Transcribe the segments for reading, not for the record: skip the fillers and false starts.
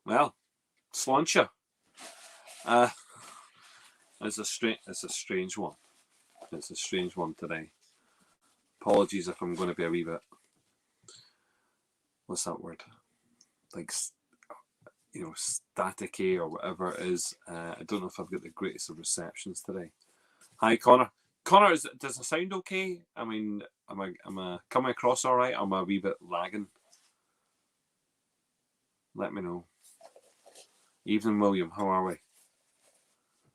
Well, Sláinte. It's a strange one. It's a strange one today. Apologies if I'm going to be a wee bit. What's that word? Like, staticky or whatever it is. I don't know if I've got the greatest of receptions today. Hi, Connor. Connor, does it sound okay? I mean, am I coming across all right? Am I a wee bit lagging? Let me know. Evening, William. How are we?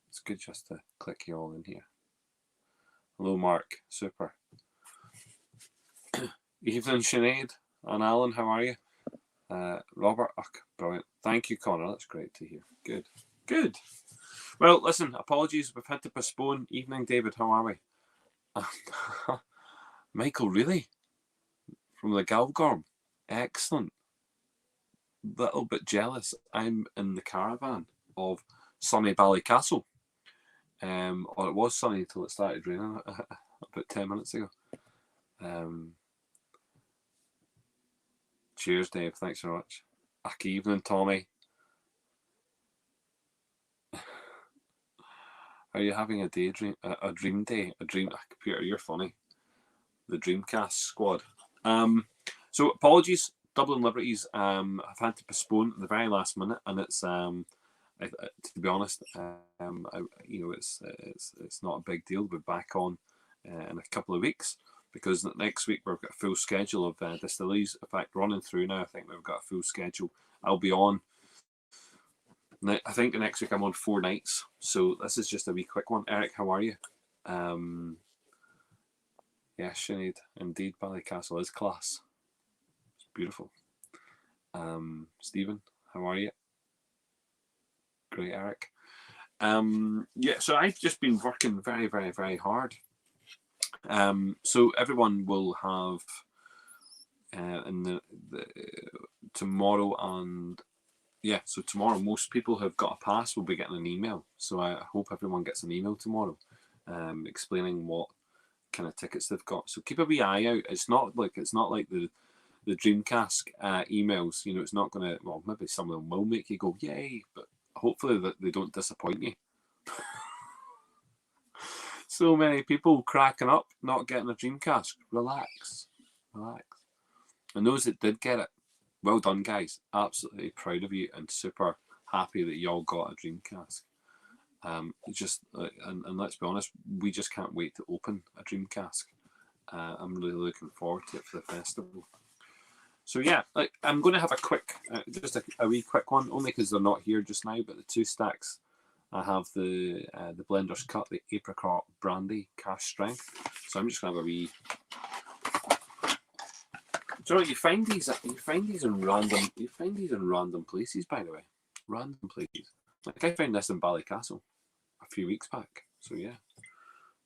It's good just to click you all in here. Hello, Mark. Super. Evening, Sinead and Alan. How are you? Robert. Oh, brilliant. Thank you, Connor. That's great to hear. Good. Good. Well, listen, apologies. We've had to postpone. Evening, David. How are we? Michael, really? From the Galgorm. Excellent. Little bit jealous. I'm in the caravan of sunny Ballycastle. Or it was sunny until it started raining about 10 minutes ago. Cheers, Dave. Thanks very much. Good evening, Tommy. Are you having a daydream? A dream day? A dream? Computer, you're funny. The Dreamcast squad. So apologies, Dublin Liberties. I've had to postpone at the very last minute, and it's to be honest, it's not a big deal. We're back on in a couple of weeks because next week we've got a full schedule of distilleries. In fact, running through now, I think we've got a full schedule. I'll be on. I think next week I'm on 4 nights, so this is just a wee quick one. Eric, how are you? Yeah, Sinead, indeed, Ballycastle is class. It's beautiful. Stephen, how are you? Great, Eric. Yeah, so I've just been working very, very, very hard. So everyone will have in the tomorrow and so tomorrow most people who have got a pass will be getting an email. So I hope everyone gets an email tomorrow, explaining what kind of tickets they've got. So keep a wee eye out. It's not like the Dreamcast emails. It's not going to. Well, maybe some of them will make you go yay, but hopefully that they don't disappoint you. So many people cracking up, not getting a Dreamcast. Relax. And those that did get it, well done, guys. Absolutely proud of you and super happy that you all got a Dreamcast. And let's be honest, we just can't wait to open a Dreamcast. I'm really looking forward to it for the festival. So yeah, I'm going to have a quick, just a wee quick one, only because they're not here just now. But the 2 stacks, I have the Blender's Cut, the Apricot Brandy Cask Strength. So I'm just going to have a wee. Do you know, you find these in random places, by the way. Random places. Like I found this in Ballycastle a few weeks back. So yeah.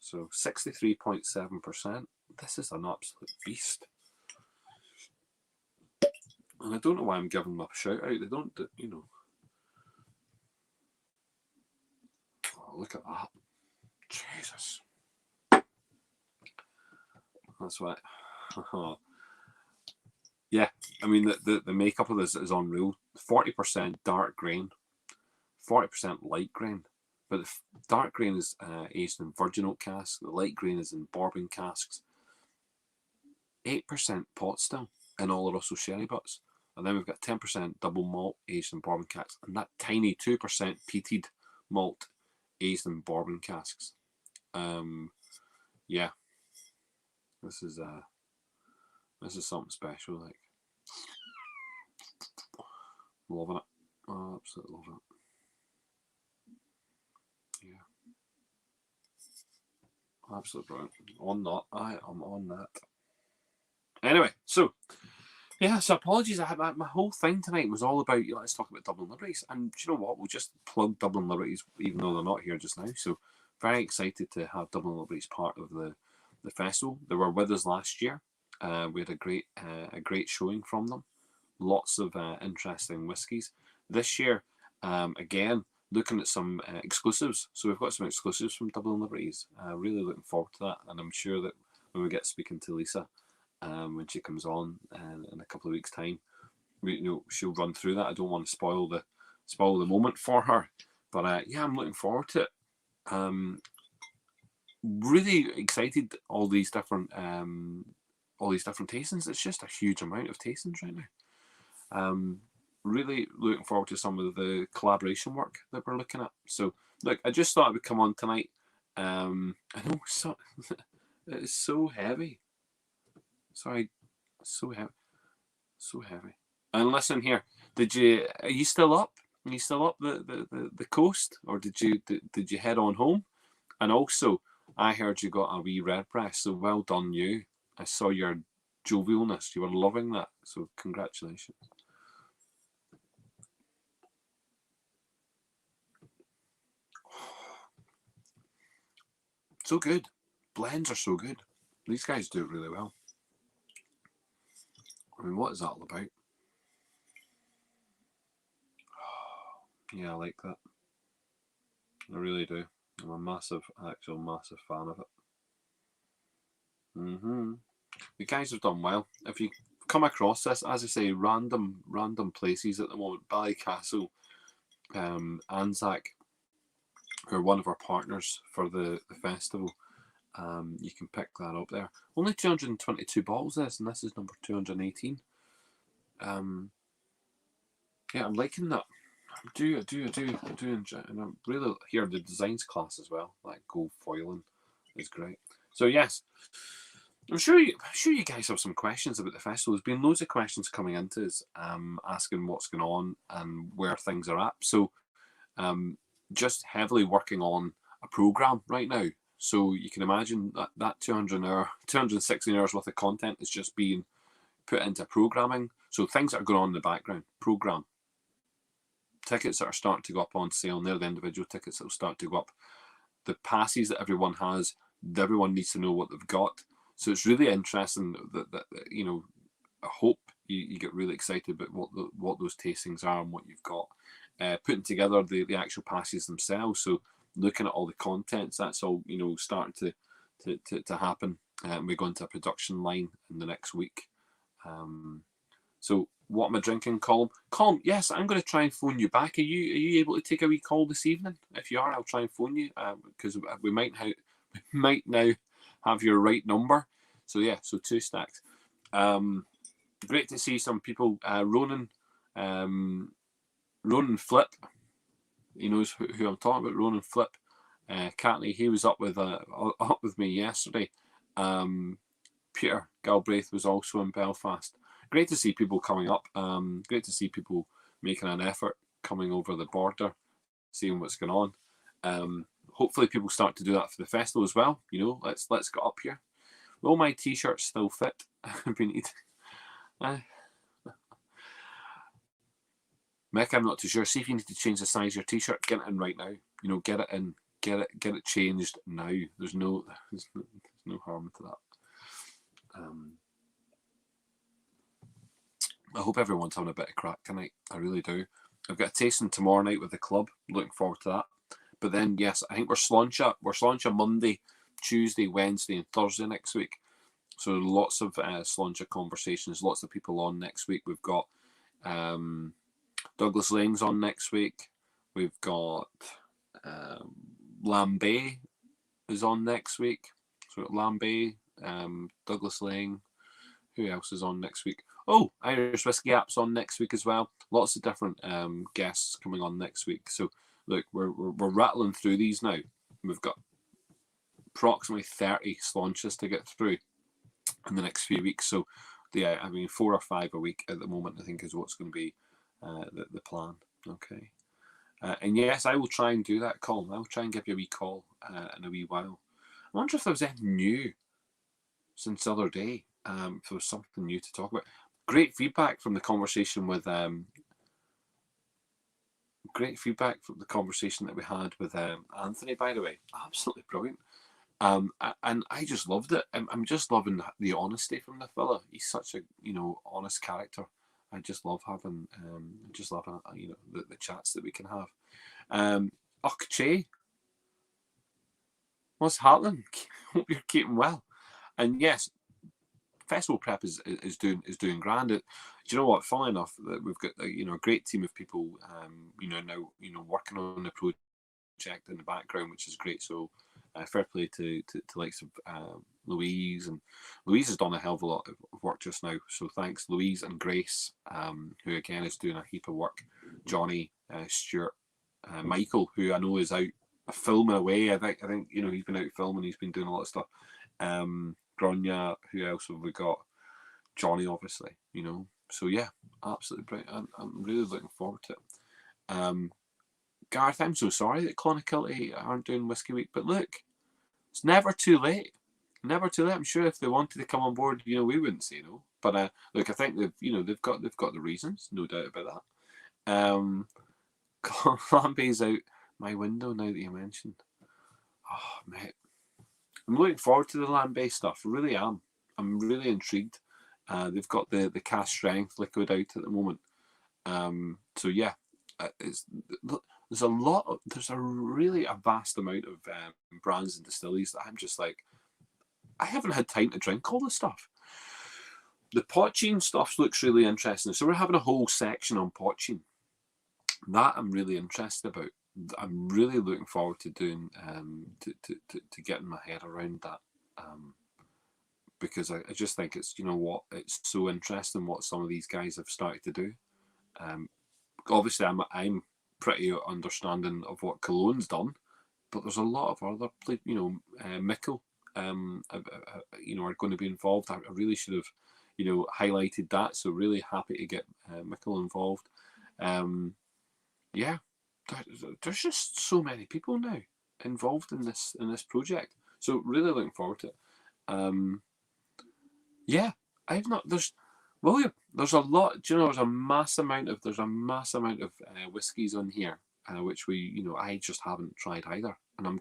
So 63.7%. This is an absolute beast. And I don't know why I'm giving them a shout out. They don't, Oh, look at that. Jesus. That's what. Yeah, I mean the makeup of this is unreal. 40% dark grain, 40% light grain. But the dark grain is aged in virgin oak casks. The light grain is in bourbon casks. 8% pot still in Oloroso sherry butts. And then we've got 10% double malt aged in bourbon casks. And that tiny 2% peated malt aged in bourbon casks. Yeah. This is something special, like. Loving it. Oh, absolutely love it. Yeah. Absolutely brilliant. On that. I am on that. Anyway, so yeah, so apologies. I had my whole thing tonight was all about let's talk about Dublin Liberties. And do you know what? We'll just plug Dublin Liberties, even though they're not here just now. So very excited to have Dublin Liberties part of the festival. They were with us last year. We had a great showing from them. Lots of interesting whiskies. This year, again, looking at some exclusives. So we've got some exclusives from Dublin Liberties. Really looking forward to that. And I'm sure that when we get speaking to Lisa, when she comes on in a couple of weeks' time, she'll run through that. I don't want to spoil spoil the moment for her. But yeah, I'm looking forward to it. Really excited. All these different tastings. It's just a huge amount of tastings right now. Really looking forward to some of the collaboration work that we're looking at. So look, I just thought I would come on tonight. I know it's so heavy. Sorry, so heavy, so heavy. And listen here, are you still up? Are you still up the coast, or did you head on home? And also, I heard you got a wee red press, so well done you. I saw your jovialness. You were loving that, so congratulations. So good. Blends are so good. These guys do it really well. I mean, what is that all about? Yeah, I like that. I really do. I'm a massive fan of it. The guys have done well. If you come across this, as I say, random places at the moment, Ballycastle, Anzac, who are one of our partners for the festival. You can pick that up there. Only 222 bottles this, and this is number 218. Yeah, I'm liking that. I do enjoy it. And I'm really here the designs class as well. Like gold foiling is great. So yes, I'm sure you guys have some questions about the festival. There's been loads of questions coming into us, asking what's going on and where things are at. So, just heavily working on a program right now. So you can imagine that 216 hours worth of content is just being put into programming. So things that are going on in the background, program. Tickets that are starting to go up on sale, and they're the individual tickets that will start to go up. The passes that everyone has, everyone needs to know what they've got. So it's really interesting that I hope you get really excited about what those tastings are and what you've got. Putting together the actual passes themselves. So looking at all the contents, that's all starting to happen. We go into a production line in the next week. So what am I drinking, Colm? Colm, yes, I'm going to try and phone you back. Are you able to take a wee call this evening? If you are, I'll try and phone you because we might now have your right number. So yeah, so 2 stacks. Great to see some people. Ronan Flip, he knows who I'm talking about. Ronan Flip, Catney, he was up with me yesterday. Peter Galbraith was also in Belfast. Great to see people coming up. Great to see people making an effort coming over the border, seeing what's going on. Hopefully people start to do that for the festival as well. Let's get up here. Will my t-shirts still fit? Mick, I'm not too sure. See if you need to change the size of your t-shirt. Get it in right now. Get it in. Get it changed now. There's no harm to that. I hope everyone's having a bit of crack tonight. I really do. I've got a tasting tomorrow night with the club. Looking forward to that. But then, yes, I think we're Sláinte Monday, Tuesday, Wednesday, and Thursday next week. So lots of Sláinte conversations, lots of people on next week. We've got Douglas Lang's on next week. We've got Lambay is on next week. So Lambay, Douglas Lang. Who else is on next week? Oh, Irish Whiskey App's on next week as well. Lots of different guests coming on next week. So look, we're rattling through these now. We've got approximately 30 Sláintes to get through in the next few weeks. So yeah, 4 or 5 a week at the moment, I think, is what's going to be the plan. Okay. And yes, I will try and do that, Colin. I will try and give you a wee call in a wee while. I wonder if there was anything new since the other day. If there was something new to talk about. Great feedback from the conversation with that we had with Anthony, by the way. Absolutely brilliant. And I just loved it. I'm just loving the honesty from the fella. He's such a honest character. I just love having the chats that we can have. Che, what's happening? Hope you're keeping well. And yes, festival prep is doing grand. Do you know what? Funnily enough, that we've got a great team of people, now working on the project in the background, which is great. So fair play to likes of Louise, and Louise has done a hell of a lot of work just now. So thanks, Louise and Grace, who again is doing a heap of work. Johnny, Stuart, Michael, who I know is out filming away. I think he's been out filming. He's been doing a lot of stuff. Grania, who else have we got? Johnny, obviously. So yeah, absolutely brilliant. I'm really looking forward to it. Gareth, I'm so sorry that Clonakilty aren't doing Whiskey Week, but look, it's never too late. Never too late. I'm sure if they wanted to come on board, we wouldn't say no. But look, I think they've got the reasons, no doubt about that. Lambie's out my window now that you mentioned. Oh, mate. I'm looking forward to the land-based stuff. I really am. I'm really intrigued. They've got the cast strength liquid out at the moment. So yeah, there's a vast amount of brands and distilleries that I'm just like, I haven't had time to drink all this stuff. The Potchine stuff looks really interesting. So we're having a whole section on Potchine. That I'm really interested about. I'm really looking forward to doing to getting my head around that, because I just think it's it's so interesting what some of these guys have started to do. Obviously, I'm pretty understanding of what Cologne's done, but there's a lot of other Mikkel are going to be involved. I really should have highlighted that. So really happy to get Mikkel involved. Yeah. There's just so many people now involved in this project, so really looking forward to it. Yeah, William. There's a lot. Do you know? There's a mass amount of whiskies on here, which I just haven't tried either, and I'm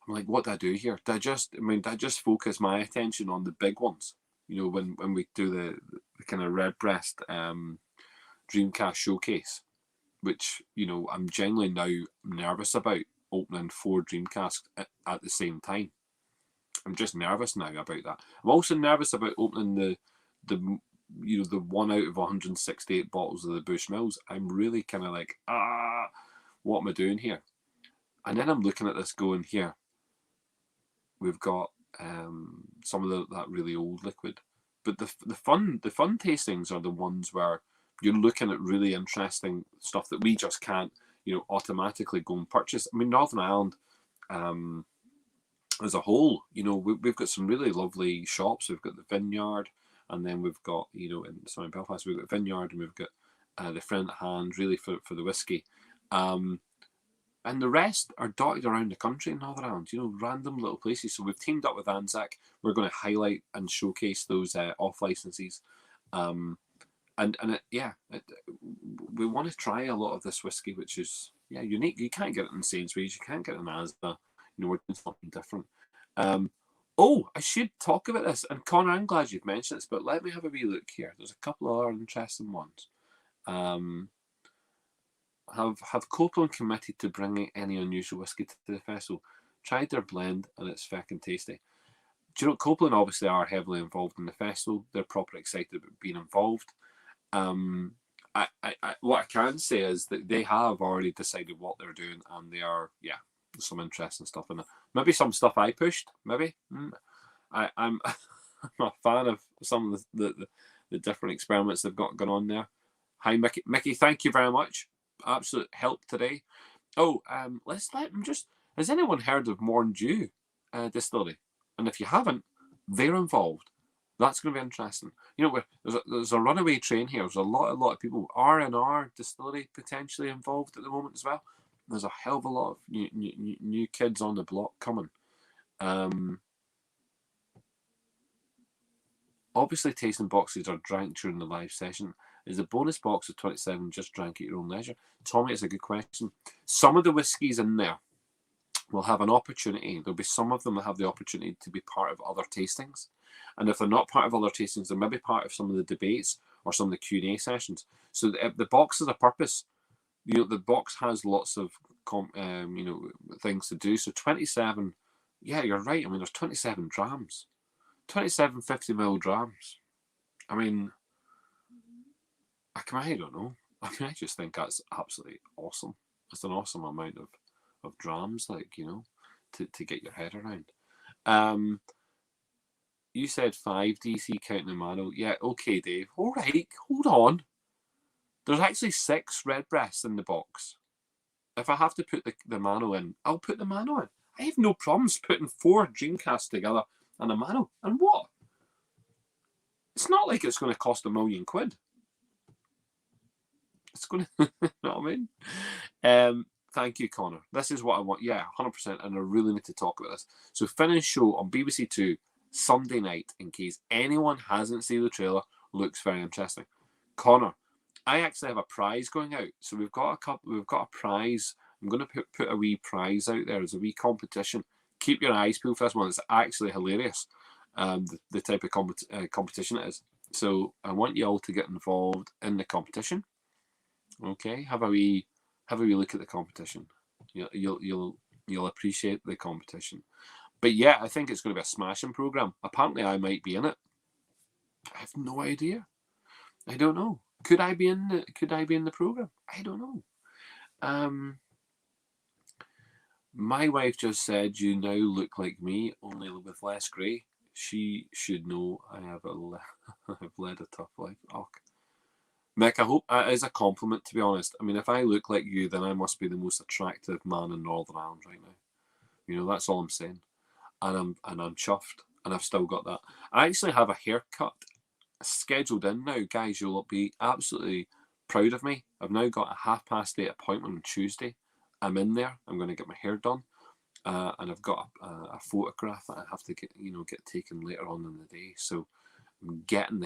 like, what do I do here? Do I just focus my attention on the big ones? When we do the kind of Redbreast Dreamcast showcase, which I'm genuinely now nervous about opening 4 Dreamcasts at the same time. I'm just nervous now about that. I'm also nervous about opening the 1 out of 168 bottles of the Bushmills. I'm really kind of like, what am I doing here? And then I'm looking at this going, here we've got some of that really old liquid, but the fun tastings are the ones where you're looking at really interesting stuff that we just can't, automatically go and purchase. I mean, Northern Ireland, as a whole, we've got some really lovely shops. We've got the Vineyard, and then we've got, in Belfast, we've got Vineyard, and we've got the Friend at Hand, really for the whiskey. And the rest are dotted around the country in Northern Ireland, random little places. So we've teamed up with Anzac. We're going to highlight and showcase those off licenses. We want to try a lot of this whiskey, which is unique. You can't get it in Sainsbury's, you can't get it in Asda. We're doing something different. I should talk about this. And Connor, I'm glad you've mentioned this, but let me have a wee look here. There's a couple of other interesting ones. Have Copeland committed to bringing any unusual whiskey to the festival? Tried their blend and it's fucking tasty. Do you know, Copeland obviously are heavily involved in the festival. They're properly excited about being involved. What I can say is that they have already decided what they're doing, and they are, there's some interesting stuff in it. Maybe some stuff I pushed, maybe. I'm a fan of some of the different experiments they've got going on there. Hi, Mickey. Mickey, thank you very much. Absolute help today. Has anyone heard of Morn Dew Distillery? And if you haven't, they're involved. That's going to be interesting. There's a runaway train here. There's a lot of people. R&R Distillery potentially involved at the moment as well. There's a hell of a lot of new kids on the block coming. Obviously, tasting boxes are drank during the live session. Is the bonus box of 27 just drank at your own leisure? Tommy, it's a good question. Some of the whiskies in there will have an opportunity. There'll be some of them that have the opportunity to be part of other tastings. And if they're not part of other tastings, they may be part of some of the debates or some of the Q&A sessions. So the box has a purpose. The box has lots of things to do. So 27, yeah, you're right. I mean, there's 27 drams. 27 50ml drams. I mean, I don't know. I mean, I just think that's absolutely awesome. It's an awesome amount of drams, like, you know, to get your head around. You said 5 DC counting the manual. Yeah, okay, Dave. All right, hold on. There's actually 6 redbreasts in the box. If I have to put the manual in, I'll put the manual in. I have no problems putting 4 Dreamcasts together and a manual. And what? It's not like it's going to cost £1 million. It's going to, you know what I mean? Thank you, Connor. This is what I want. Yeah, 100%. And I really need to talk about this. So, Finn's show on BBC Two Sunday night, in case anyone hasn't seen the trailer, looks very interesting. Connor, I actually have a prize going out. So we've got a prize. I'm going to put a wee prize out there as a wee competition. Keep your eyes peeled for this one. It's actually hilarious. The type of competition it is. So I want you all to get involved in the competition. Okay, have a wee look at the competition. You'll appreciate the competition. But yeah, I think it's going to be a smashing program. Apparently, I might be in it. I have no idea. I don't know. Could I be in the program? I don't know. My wife just said you now look like me, only with less grey. She should know I have I've led a tough life. Oh. Mick, I hope that is a compliment, to be honest. I mean, if I look like you, then I must be the most attractive man in Northern Ireland right now. You know, that's all I'm saying. And I'm chuffed, and I've still got that. I actually have a haircut scheduled in now, guys. You'll be absolutely proud of me. I've now got a 8:30 appointment on Tuesday. I'm in there. I'm going to get my hair done, and I've got a photograph that I have to get taken later on in the day. So I'm getting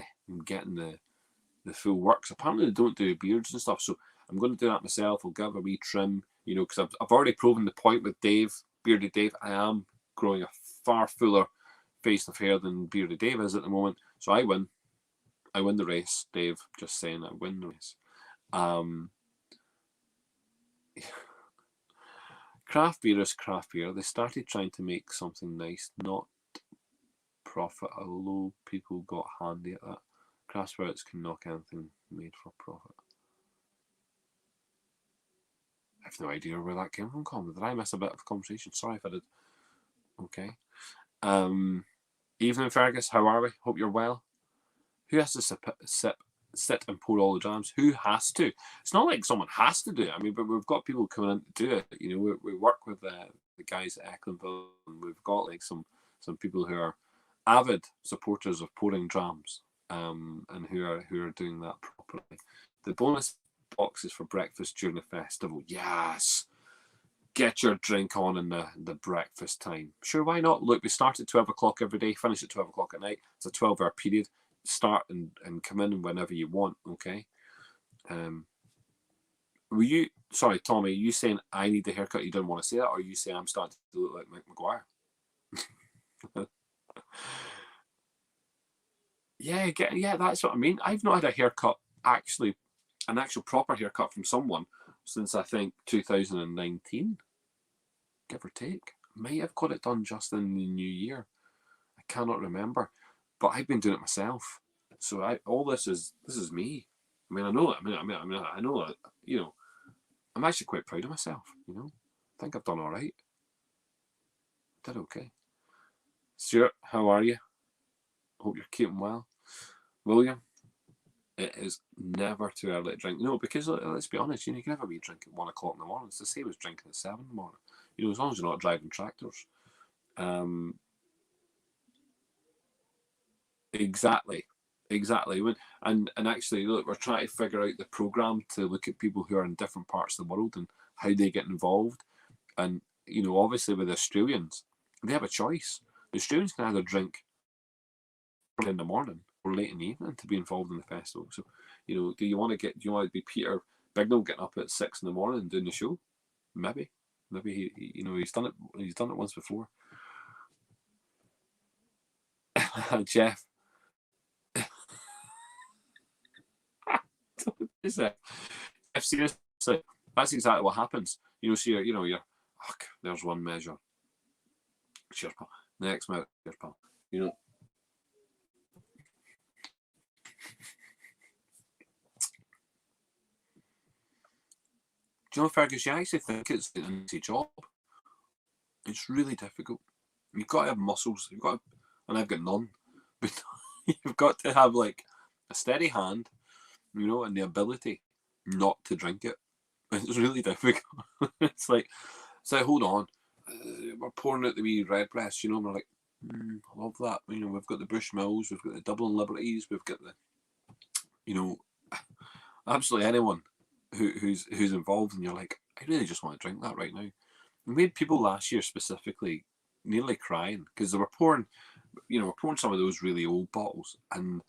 the full works. Apparently they don't do beards and stuff, so I'm going to do that myself. I'll give a wee trim, because I've already proven the point with Dave, Bearded Dave. I am growing a far fuller face of hair than Bearded Dave is at the moment. So I win the race, Dave. Just saying, I win the race. Craft beer is craft beer. They started trying to make something nice, not profit, although people got handy at that. Craft spirits can knock anything made for profit. I have no idea where that came from, Colin. Did I miss a bit of a conversation? Sorry if I did. Okay. Evening, Fergus. How are we? Hope you're well. Who has to sit and pour all the jams? Who has to? It's not like someone has to do it. I mean, but we've got people coming in to do it. We work with the guys at Ecklandville, and we've got like some people who are avid supporters of pouring drams, and who are doing that properly. The bonus boxes for breakfast during the festival. Yes. Get your drink on in the breakfast time. Sure, why not? Look, we start at 12 o'clock every day, finish at 12 o'clock at night. It's a 12-hour period. Start and come in whenever you want, okay? Sorry, Tommy, are you saying I need the haircut? You didn't want to say that, or are you saying I'm starting to look like Mick Maguire? Yeah, that's what I mean. I've not had a haircut, an actual proper haircut from someone since I think 2019, give or take. I might have got it done just in the new year. I cannot remember, but I've been doing it myself. So this is me. I mean, I know. I know that. I'm actually quite proud of myself. I think I've done all right. Did okay. Stuart, how are you? Hope you're keeping well. William, it is never too early to drink. No, because let's be honest, you can have a wee drink at 1 o'clock in the morning. It's the same as drinking at 7 in the morning. As long as you're not driving tractors. Exactly. And actually, look, we're trying to figure out the program to look at people who are in different parts of the world and how they get involved. And obviously with the Australians, they have a choice. The Australians can either drink in the morning or late in the evening to be involved in the festival. So, do you want to be Peter Bignell getting up at 6 in the morning and doing the show? Maybe he's done it. He's done it once before. Jeff. Seriously, that's exactly what happens. So you're there's one measure. Cheers, pal. Next measure, cheers, pal. Do you know, Fergus, you actually think it's an easy job. It's really difficult. You've got to have muscles. You've got to, and I've got none. But you've got to have like a steady hand, you know, and the ability not to drink it. It's really difficult. It's like, hold on, we're pouring out the wee Redbreast, you know, and we're like, I love that. You know, we've got the Bushmills, we've got the Dublin Liberties, we've got the, you know, absolutely anyone who's involved, and you're like, I really just want to drink that right now. We had people last year specifically nearly crying because they were pouring, you know, we're pouring some of those really old bottles, and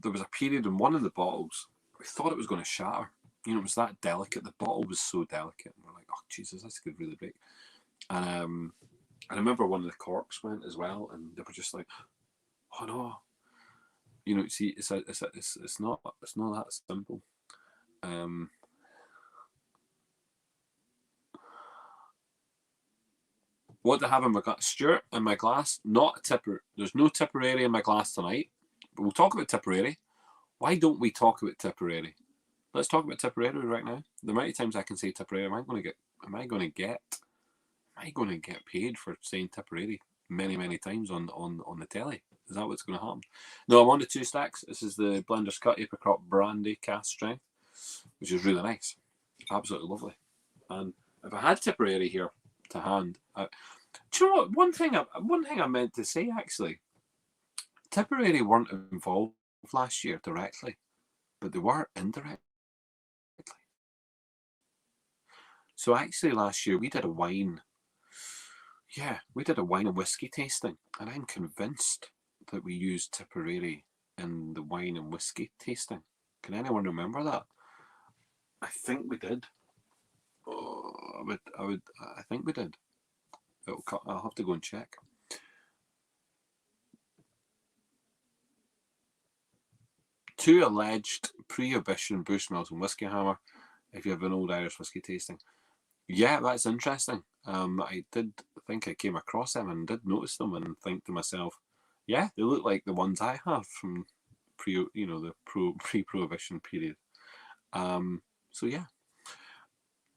there was a period in one of the bottles we thought it was going to shatter. You know, it was that delicate. The bottle was so delicate. And we're like, oh, Jesus, this could really break. And I remember one of the corks went as well, and they were just like, oh no. You know, see, it's not that simple. What do I have in my glass? Stuart, in my glass, not a Tipper. There's no Tipperary in my glass tonight. But we'll talk about Tipperary. Why don't we talk about Tipperary? Let's talk about Tipperary right now. The amount of times I can say Tipperary, am I going to get paid for saying Tipperary many times on the telly? Is that what's going to happen? No, I'm on the 2 stacks. This is the Blender's Cut Apricot Brandy Cask Strength, which is really nice. Absolutely lovely. And if I had Tipperary here to hand, do you know what? One thing I meant to say, actually, Tipperary weren't involved last year directly, but they were indirectly. So actually last year we did a wine and whiskey tasting, and I'm convinced that we used Tipperary in the wine and whiskey tasting. Can anyone remember that? I think we did. Oh, I think we did. I'll have to go and check. Two alleged pre-Prohibition Bushmills and Whiskey Hammer, if you have an old Irish whiskey tasting. Yeah, that's interesting. I did think I came across them and did notice them and think to myself, yeah, they look like the ones I have from pre-Prohibition period. So yeah.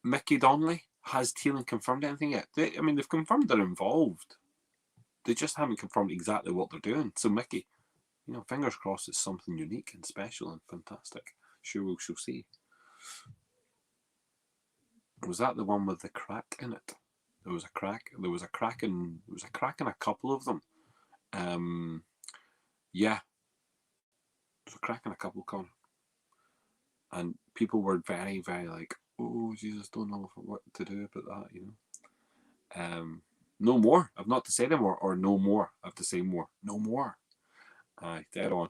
Mickey Donnelly, has Teeling confirmed anything yet? They've confirmed they're involved. They just haven't confirmed exactly what they're doing. So Mickey, you know, fingers crossed it's something unique and special and fantastic. Sure, we shall see. Was that the one with the crack in it? There was a crack in a couple of them. Yeah. There's a crack in a couple, Con. And people were very, very like, oh Jesus, don't know what to do about that, you know. No more. I've not to say them or no more. I have to say more. No more. Aye, dead on.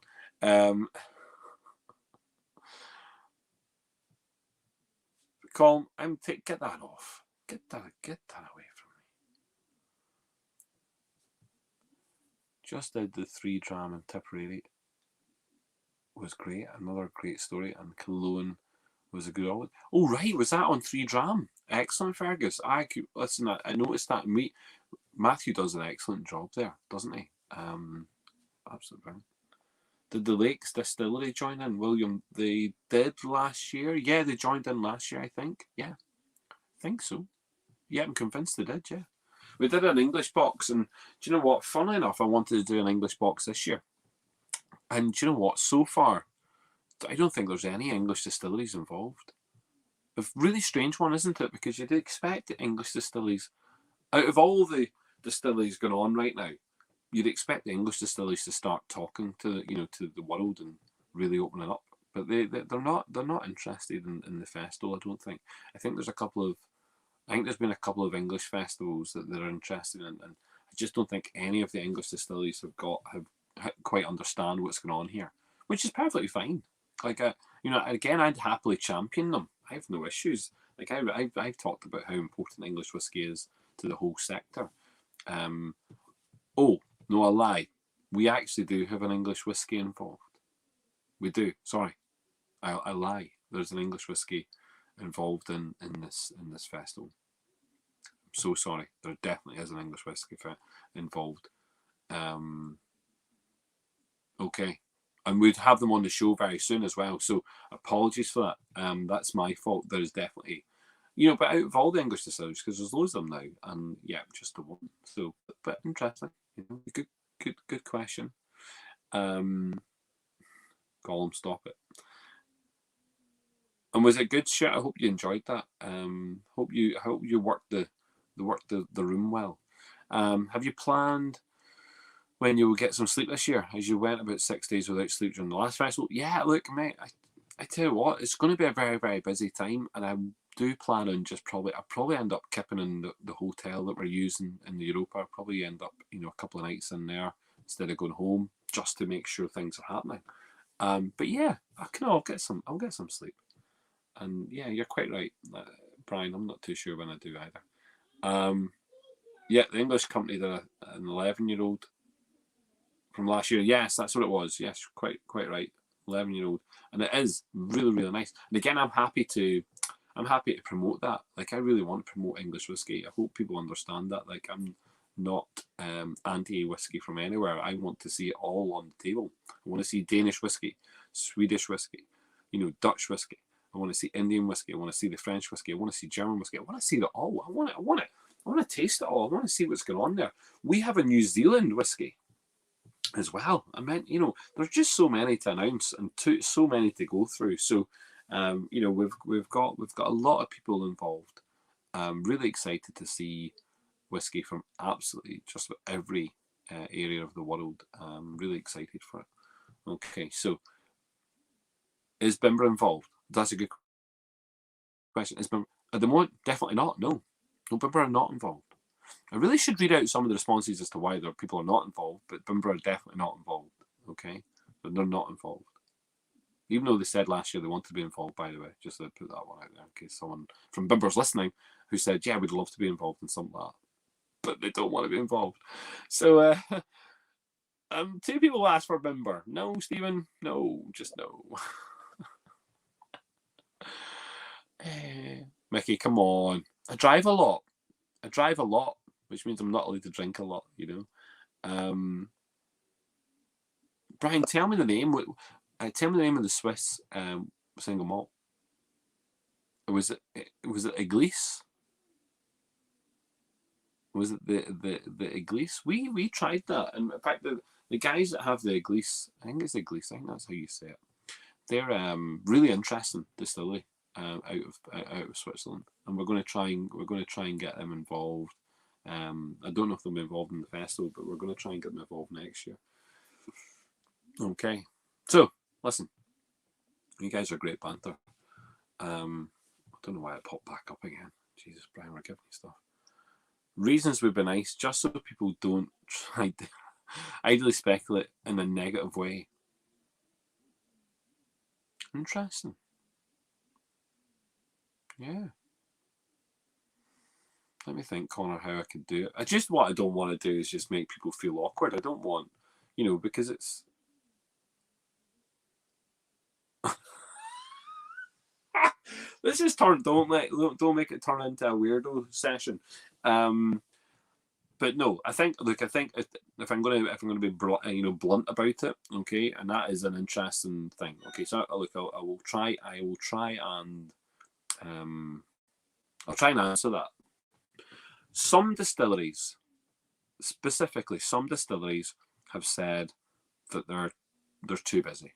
Colm, get that off. Get that away from me. Just did the 3 dram in Tipperary. Was great. Another great story. And Cologne was a good old. Oh right, was that on 3 dram? Excellent, Fergus. I noticed that. Matthew does an excellent job there, doesn't he? Absolutely brilliant. Did the Lakes Distillery join in, William? They did last year. Yeah, they joined in last year, I think. Yeah, I think so. Yeah, I'm convinced they did, yeah. We did an English box, and do you know what? Funnily enough, I wanted to do an English box this year. And do you know what? So far, I don't think there's any English distilleries involved. A really strange one, isn't it? Because you'd expect the English distilleries, out of all the distilleries going on right now, you'd expect the English distilleries to start talking to the world and really opening up. But they're not interested in the festival, I don't think. I think there's been a couple of English festivals that they're interested in, and I just don't think any of the English distilleries have quite understand what's going on here, which is perfectly fine. Like, again, I'd happily champion them. I have no issues. Like, I've talked about how important English whiskey is to the whole sector. Oh, no, I lie. We actually do have an English whiskey involved. We do. Sorry, I lie. There's an English whiskey involved in this festival. I'm so sorry. There definitely is an English whiskey involved. Okay. And we'd have them on the show very soon as well. So apologies for that. That's my fault. There's definitely You know, but out of all the English distilleries, because there's loads of them now, and yeah, just the one. So, but interesting. You know, good question. Gollum, stop it. And was it good shit? I hope you enjoyed that. Hope you worked the room well. Have you planned when you will get some sleep this year? As you went about 6 days without sleep during the last festival. Yeah, look, mate. I tell you what, it's going to be a very, very busy time, and I do plan on I'll probably end up kipping in the hotel that we're using in the Europa. I'll probably end up, you know, a couple of nights in there instead of going home, just to make sure things are happening. But yeah, I'll get some sleep. And yeah, you're quite right, Brian. I'm not too sure when I do either. Yeah, the English company did an 11-year-old from last year. Yes, that's what it was. Yes, quite right. 11-year-old, and it is really, really nice. And again, I'm happy to promote that. Like, I really want to promote English whiskey. I hope people understand that. Like, I'm not anti whiskey from anywhere. I want to see it all on the table. I want to see Danish whiskey, Swedish whiskey, you know, Dutch whiskey. I want to see Indian whiskey. I want to see the French whiskey. I want to see German whiskey. I want to see it all. I want to taste it all. I want to see what's going on there. We have a New Zealand whiskey as well. I mean, you know, there's just so many to announce and so many to go through. So, you know, we've got a lot of people involved. I'm really excited to see whiskey from absolutely just about every area of the world. I'm really excited for it. Okay, so is Bimber involved? That's a good question. Is Bimber at the moment? Definitely not. No, Bimber are not involved. I really should read out some of the responses as to why people are not involved, but Bimber are definitely not involved. Okay, but they're not involved. Even though they said last year they wanted to be involved, by the way, just to put that one out there in case someone from Bimber's listening who said, yeah, we'd love to be involved in something like that, but they don't want to be involved. So, 2 people asked for Bimber. No, Stephen? No, just no. Mickey, come on. I drive a lot, which means I'm not allowed to drink a lot, you know. Brian, tell me the name. Tell me the name of the Swiss single malt. Was it Église? Was it the Église? We tried that, and in fact the guys that have the Église, I think it's Église. I think that's how you say it. They're really interesting distillery out of Switzerland, and we're going to try and get them involved. I don't know if they'll be involved in the festival, but we're going to try and get them involved next year. Okay, so listen, you guys are great banter. I don't know why it popped back up again. Jesus, Brian, we're giving you stuff. Reasons would be nice, just so people don't try to idly speculate in a negative way. Interesting. Yeah. Let me think, Connor, how I could do it. What I don't want to do is just make people feel awkward. I don't want, you know, because it's. This is don't make it turn into a weirdo session. But no, I think if I'm going to be blunt about it, okay, and that is an interesting thing. Okay, so I will try and I'll try and answer that. Some distilleries, specifically, have said that they're too busy,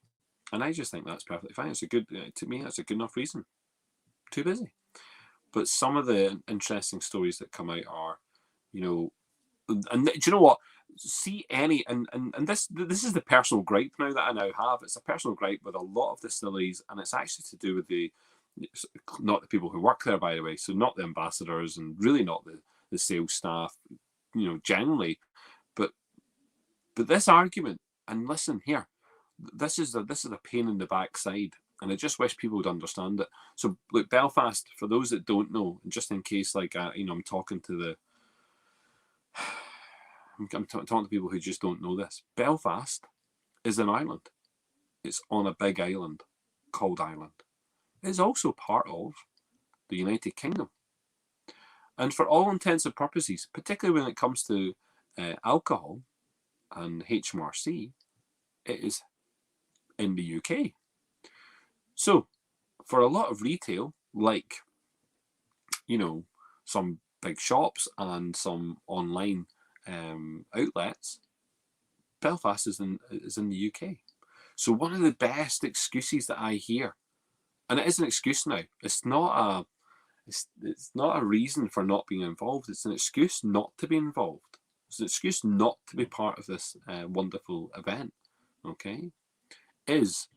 and I just think that's perfectly fine. It's to me, that's a good enough reason. Too busy. But some of the interesting stories that come out are, you know, and do you know what? See any and this is the personal gripe now that I now have. It's a personal gripe with a lot of distilleries, and it's actually to do with not the people who work there, by the way. So not the ambassadors, and really not the sales staff, you know, generally. But this argument, and listen here, this is a pain in the backside, and I just wish people would understand it. So look, Belfast, for those that don't know, just in case, like I'm talking to talking to people who just don't know this. Belfast is an island. It's on a big island called Ireland. It's also part of the United Kingdom. And for all intents and purposes, particularly when it comes to alcohol and HMRC, it is in the UK. So for a lot of retail, like some big shops and some online outlets, Belfast is in the UK. So one of the best excuses that I hear, and it is an excuse now, it's not a reason for not being involved. It's an excuse not to be involved. It's an excuse not to be part of this wonderful event. Okay, is,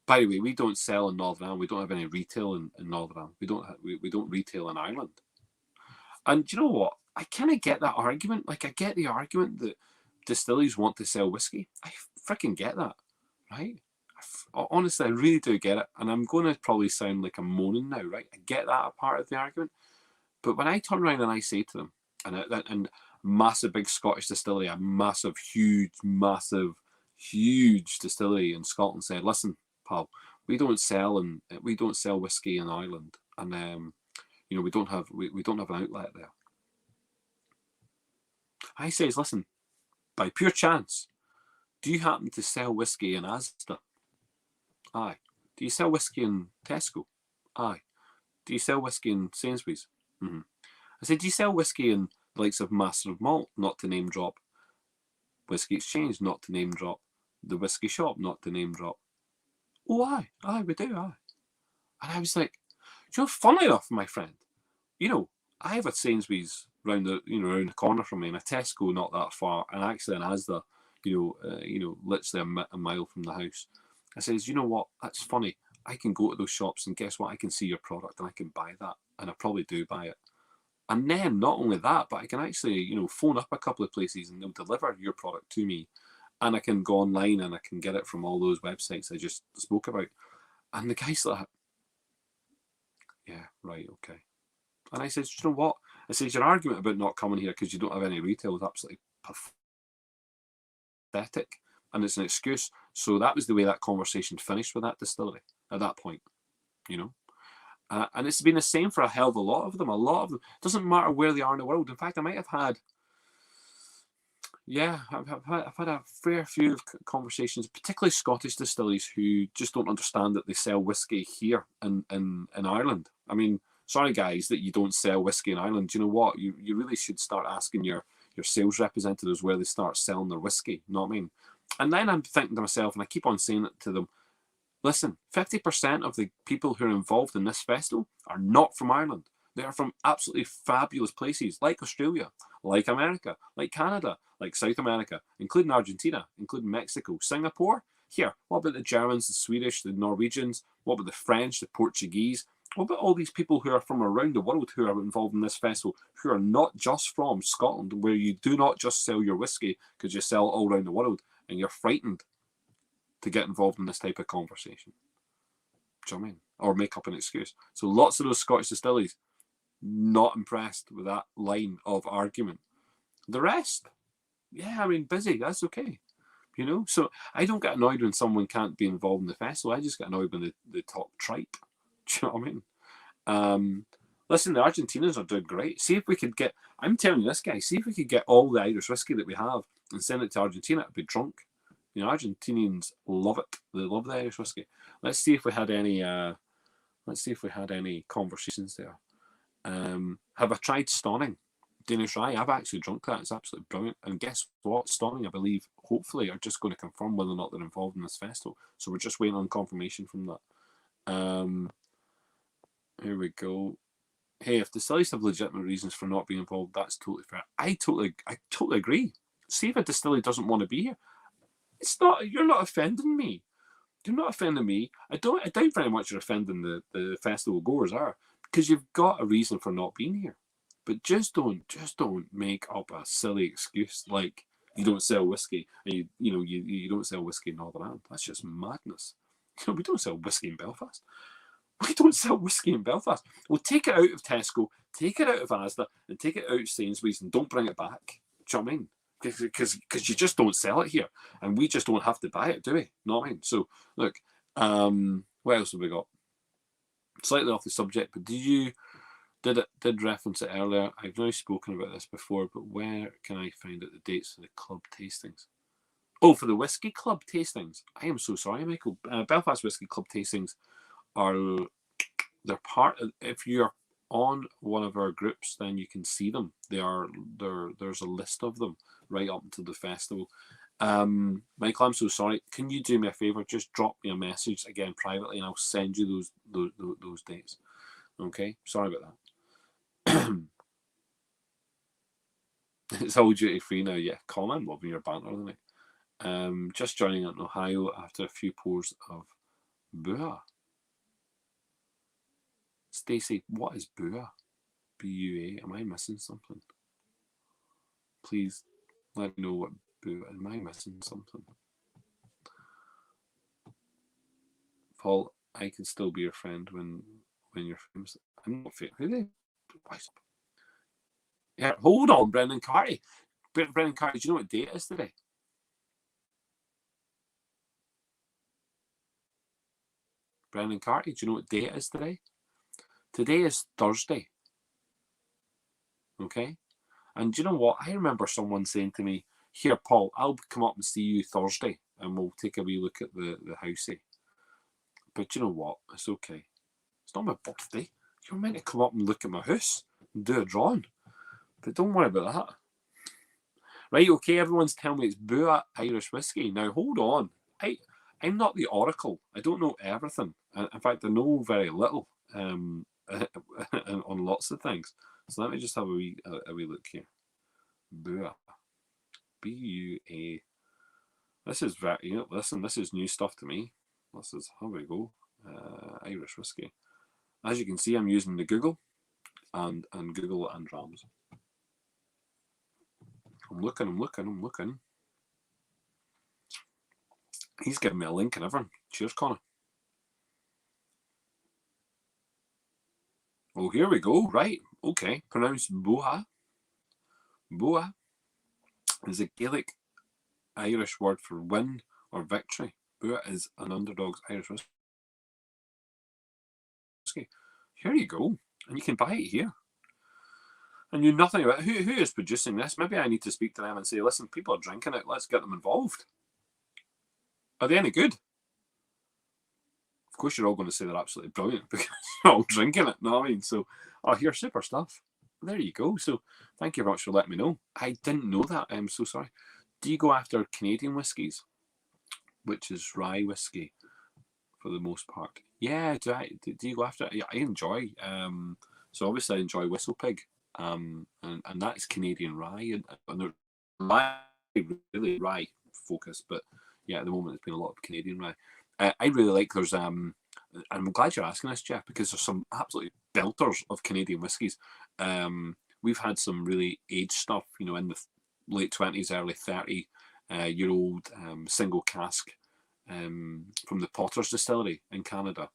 by the way, we don't sell in Northern Ireland. We don't have any retail in Northern Ireland. We don't retail in Ireland. And do you know what? I kind of get that argument. Like, I get the argument that distilleries want to sell whiskey. I freaking get that, right? Honestly, I really do get it. And I'm going to probably sound like I'm moaning now, right? I get that part of the argument. But when I turn around and I say to them, and massive big Scottish distillery, a massive, huge distillery in Scotland said, listen, pal, we don't sell whiskey in Ireland, and we don't have an outlet there. I says, listen, by pure chance, do you happen to sell whiskey in Asda? Aye. Do you sell whiskey in Tesco? Aye. Do you sell whiskey in Sainsbury's? Mm-hmm. I said, do you sell whiskey in the likes of Master of Malt, not to name drop? Whiskey Exchange, not to name drop? The Whiskey Shop, not to name drop? Oh, aye. Aye, we do, aye. And I was like, funnily enough, my friend, I have a Sainsbury's round the corner from me, and a Tesco not that far, and actually an Asda, literally a mile from the house. I says, you know what? That's funny. I can go to those shops, and guess what? I can see your product, and I can buy that, and I probably do buy it. And then not only that, but I can actually, phone up a couple of places, and they'll deliver your product to me, and I can go online and I can get it from all those websites I just spoke about. And the guy's like, yeah, right, okay. And I said, you know what? I said, your argument about not coming here because you don't have any retail is absolutely pathetic, and it's an excuse. So that was the way that conversation finished with that distillery at that point, and it's been the same for a hell of a lot of them. A lot of them, doesn't matter where they are in the world. In fact, I might have had, I've had a fair few conversations, particularly Scottish distilleries, who just don't understand that they sell whiskey here in Ireland. I mean, sorry guys that you don't sell whiskey in Ireland. Do you know what? You really should start asking your sales representatives where they start selling their whiskey. You know what I mean? And then I'm thinking to myself, and I keep on saying it to them, listen, 50% of the people who are involved in this festival are not from Ireland. They are from absolutely fabulous places like Australia, like America, like Canada, like South America, including Argentina, including Mexico, Singapore. Here, what about the Germans, the Swedish, the Norwegians? What about the French, the Portuguese? What about all these people who are from around the world who are involved in this festival, who are not just from Scotland, where you do not just sell your whiskey because you sell all around the world and you're frightened to get involved in this type of conversation? Do you know what I mean? Or make up an excuse. So lots of those Scottish distilleries not impressed with that line of argument. The rest, yeah, I mean, busy, that's okay. So I don't get annoyed when someone can't be involved in the festival. I just get annoyed when they talk tripe. Do you know what I mean? Listen, the Argentinians are doing great. See if we could get, I'm telling you this, guy, see if we could get all the Irish whiskey that we have and send it to Argentina. It'd be drunk. Argentinians love it. They love the Irish whiskey. Let's see if we had any conversations there. Have I tried Stonning Danish Rye? I've actually drunk that. It's absolutely brilliant. And guess what? Stonning, I believe, hopefully, are just going to confirm whether or not they're involved in this festival. So we're just waiting on confirmation from that. Here we go. Hey, if distilleries have legitimate reasons for not being involved, that's totally fair. I totally agree. See if a distillery doesn't want to be here. It's not. You're not offending me. You're not offending me. I doubt very much you're offending the festival goers are, because you've got a reason for not being here. But just don't make up a silly excuse like you don't sell whiskey and you don't sell whiskey in Northern Ireland. That's just madness. We don't sell whiskey in Belfast. We don't sell whiskey in Belfast. We'll take it out of Tesco, take it out of Asda, and take it out of Sainsbury's, and don't bring it back. Do you know what I mean? Because you just don't sell it here, and we just don't have to buy it, do we? Know what I mean? So look, what else have we got? Slightly off the subject, but did reference it earlier. I've now spoken about this before, but where can I find out the dates for the club tastings? Oh, for the whiskey club tastings. I am so sorry, Michael. Belfast Whiskey Club tastings they're part of, if you're on one of our groups, then you can see them. There's a list of them right up until the festival. Michael, I'm so sorry. Can you do me a favour? Just drop me a message again privately, and I'll send you those dates. Okay, sorry about that. It's all duty free now. Yeah, Colin, I'm loving your banter, isn't it? Just joining in Ohio after a few pours of Bua. Stacey, what is Bua? B-U-A. Am I missing something? Please let me know what Bua. Am I missing something? Paul, I can still be your friend when you're famous. I'm not famous. Really? Yeah, hold on, Brendan Carty. Brendan Carty, do you know what day it is today? Brendan Carty, do you know what day it is today? Today is Thursday. Okay? And do you know what? I remember someone saying to me, here, Paul, I'll come up and see you Thursday and we'll take a wee look at the housey. But you know what? It's okay. It's not my birthday. You're meant to come up and look at my house and do a drawing. But don't worry about that. Right, okay, everyone's telling me it's Bua Irish whiskey. Now, hold on. I'm not the oracle. I don't know everything. In fact, I know very little on lots of things. So let me just have a wee look here. Bua. B-U-A. This is very, listen, this is new stuff to me. This is, how we go. Irish whiskey. As you can see, I'm using the Google and Google and Rams. I'm looking. He's giving me a link and everything. Cheers, Connor. Oh, here we go. Right. Okay. Pronounced Bua. Bua is a Gaelic Irish word for win or victory. Bua is an underdog's Irish whiskey. Here you go. And you can buy it here. I knew nothing about it. Who is producing this? Maybe I need to speak to them and say, listen, people are drinking it. Let's get them involved. Are they any good? Of course, you're all going to say they're absolutely brilliant because you're all drinking it. No, I mean, so, here's super stuff. There you go. So, thank you very much for letting me know. I didn't know that. I'm so sorry. Do you go after Canadian whiskies, which is rye whiskey for the most part? Yeah. Do you go after? Yeah, I enjoy. So obviously I enjoy Whistle Pig. And that is Canadian rye, and they're really rye focused, but yeah, at the moment it's been a lot of Canadian rye. I really like there's and I'm glad you're asking this, Jeff, because there's some absolutely belters of Canadian whiskies. We've had some really aged stuff, in the late 20s, early 30-year old single cask from the Potter's distillery in Canada.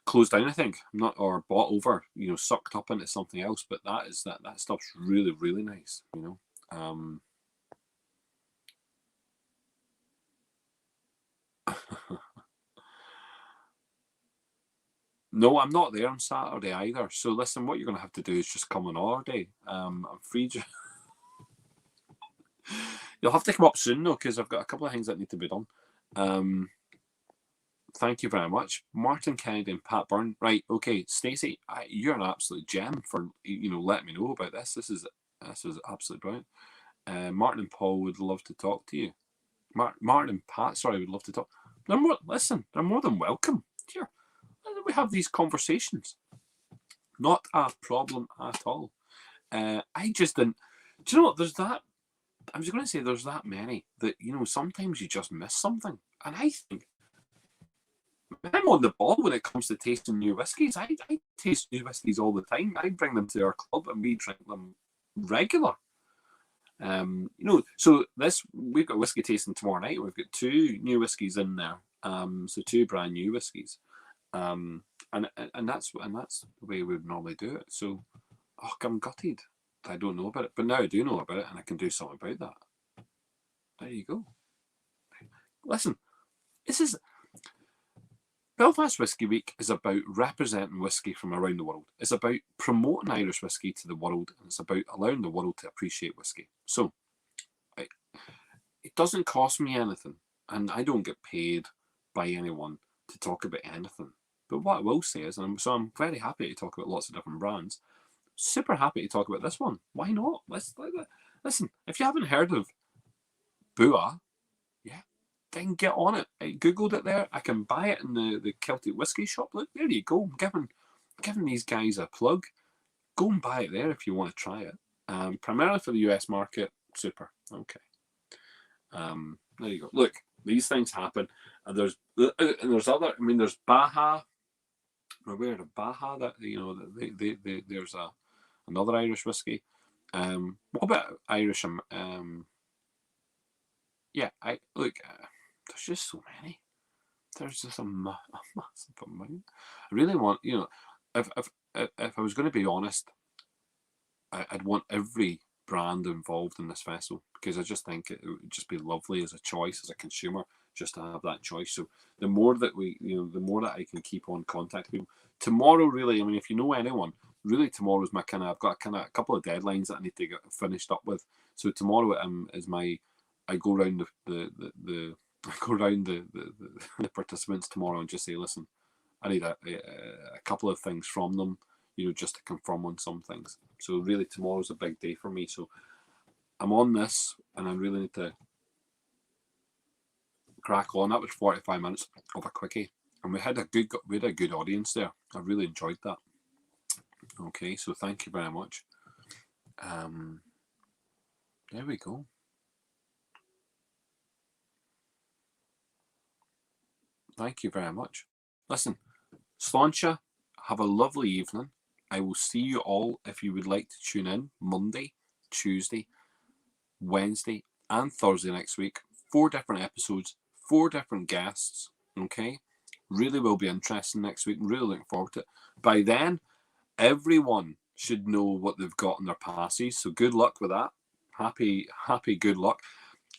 Closed down, I think, or bought over, sucked up into something else. But that stuff's really, really nice, No, I'm not there on Saturday either. So listen, what you're going to have to do is just come on our day. I'm free. You'll have to come up soon though, because I've got a couple of things that need to be done. Thank you very much, Martin Kennedy and Pat Byrne. Right, okay, Stacey, you're an absolute gem for letting me know about this. This is absolutely brilliant. Martin and Paul would love to talk to you. Martin and Pat, sorry, would love to talk. They're more than welcome. Here, we have these conversations. Not a problem at all. I just didn't. Do you know what? There's that. I was going to say there's that many that sometimes you just miss something, and I think I'm on the ball when it comes to tasting new whiskies. I taste new whiskies all the time. I bring them to our club and we drink them regular. So we've got whiskey tasting tomorrow night. We've got 2 new whiskies in there. So 2 brand new whiskies. And that's the way we would normally do it. So I'm gutted. I don't know about it, but now I do know about it, and I can do something about that. There you go. Listen, this is Belfast Whisky Week is about representing whisky from around the world. It's about promoting Irish whisky to the world, and it's about allowing the world to appreciate whisky. So it doesn't cost me anything, and I don't get paid by anyone to talk about anything. But what I will say is, I'm very happy to talk about lots of different brands. Super happy to talk about this one. Why not? Listen. If you haven't heard of Bua, yeah, then get on it. I googled it there. I can buy it in the Celtic whiskey shop. Look, there you go. I'm giving these guys a plug. Go and buy it there if you want to try it. Primarily for the US market. Super. Okay. There you go. Look, these things happen. And there's other. I mean, there's Baja. We're aware of Baja. That there's another Irish whiskey. What about Irish? Yeah. There's just so many. There's just a massive amount. I really want, if I was going to be honest, I'd want every brand involved in this festival, because I just think it would just be lovely as a choice, as a consumer, just to have that choice. So the more that the more that I can keep on contacting people. Tomorrow, really, I mean, if you know anyone, really tomorrow's my I've got a couple of deadlines that I need to get finished up with. So tomorrow is I go around the the participants tomorrow and just say, listen, I need a couple of things from them, just to confirm on some things. So really tomorrow's a big day for me. So I'm on this and I really need to crack on. That was 45 minutes of a quickie. And we had a good audience there. I really enjoyed that. Okay, so thank you very much. There we go. Thank you very much. Listen, Sláinte, have a lovely evening. I will see you all if you would like to tune in Monday, Tuesday, Wednesday, and Thursday next week. 4 different episodes, 4 different guests. Okay, really will be interesting next week. I'm really looking forward to it. By then, everyone should know what they've got in their passes. So good luck with that. Happy good luck.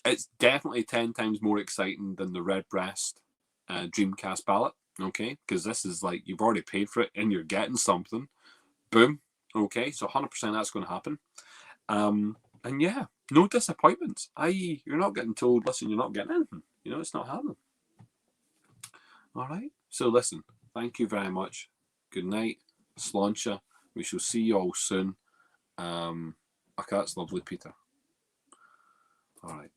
It's definitely 10 times more exciting than the Redbreast Dreamcast ballot. Okay, because this is like you've already paid for it and you're getting something. Boom. Okay, so 100% that's going to happen. And yeah, no disappointments. I.e., you're not getting told, listen, you're not getting anything. It's not happening. All right. So listen, thank you very much. Good night. Sláinte. We shall see you all soon. Okay, that's lovely, Peter. All right.